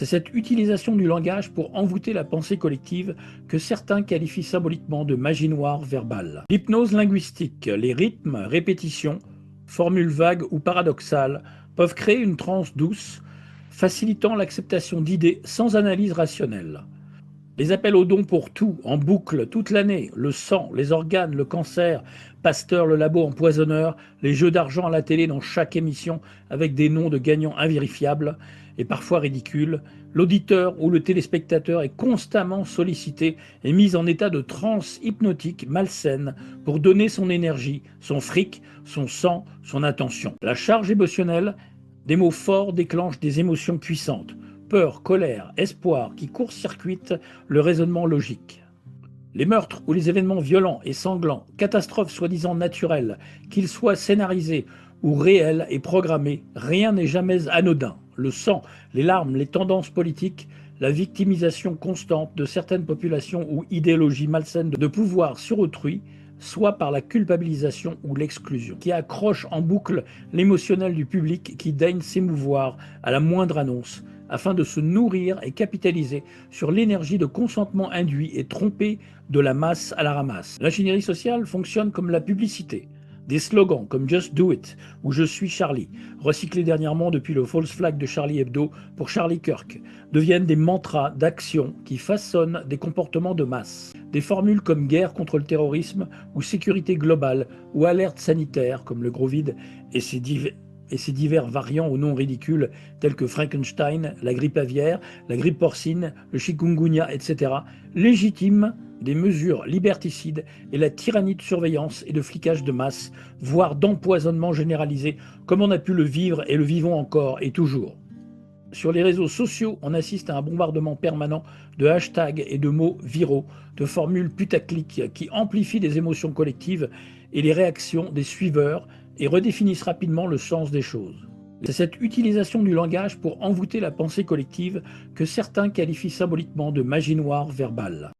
C'est cette utilisation du langage pour envoûter la pensée collective que certains qualifient symboliquement de magie noire verbale. L'hypnose linguistique, les rythmes, répétitions, formules vagues ou paradoxales peuvent créer une transe douce, facilitant l'acceptation d'idées sans analyse rationnelle. Les appels aux dons pour tout, en boucle, toute l'année, le sang, les organes, le cancer, Pasteur, le labo empoisonneur, les jeux d'argent à la télé dans chaque émission avec des noms de gagnants invérifiables et parfois ridicules, l'auditeur ou le téléspectateur est constamment sollicité et mis en état de transe hypnotique malsaine pour donner son énergie, son fric, son sang, son attention. La charge émotionnelle, des mots forts déclenchent des émotions puissantes. Peur, colère, espoir qui court-circuitent le raisonnement logique. Les meurtres ou les événements violents et sanglants, catastrophes soi-disant naturelles, qu'ils soient scénarisés ou réels et programmés, rien n'est jamais anodin. Le sang, les larmes, les tendances politiques, la victimisation constante de certaines populations ou idéologies malsaines de pouvoir sur autrui, soit par la culpabilisation ou l'exclusion, qui accroche en boucle l'émotionnel du public qui daigne s'émouvoir à la moindre annonce, afin de se nourrir et capitaliser sur l'énergie de consentement induit et trompé de la masse à la ramasse. L'ingénierie sociale fonctionne comme la publicité. Des slogans comme Just Do It ou Je suis Charlie, recyclés dernièrement depuis le false flag de Charlie Hebdo pour Charlie Kirk, deviennent des mantras d'action qui façonnent des comportements de masse. Des formules comme guerre contre le terrorisme ou sécurité globale ou alerte sanitaire comme le gros vide et ses divers variants aux noms ridicules tels que Frankenstein, la grippe aviaire, la grippe porcine, le chikungunya, etc., légitiment des mesures liberticides et la tyrannie de surveillance et de flicage de masse, voire d'empoisonnement généralisé, comme on a pu le vivre et le vivons encore et toujours. Sur les réseaux sociaux, on assiste à un bombardement permanent de hashtags et de mots viraux, de formules putaclic qui amplifient les émotions collectives et les réactions des suiveurs et redéfinissent rapidement le sens des choses. C'est cette utilisation du langage pour envoûter la pensée collective que certains qualifient symboliquement de magie noire verbale.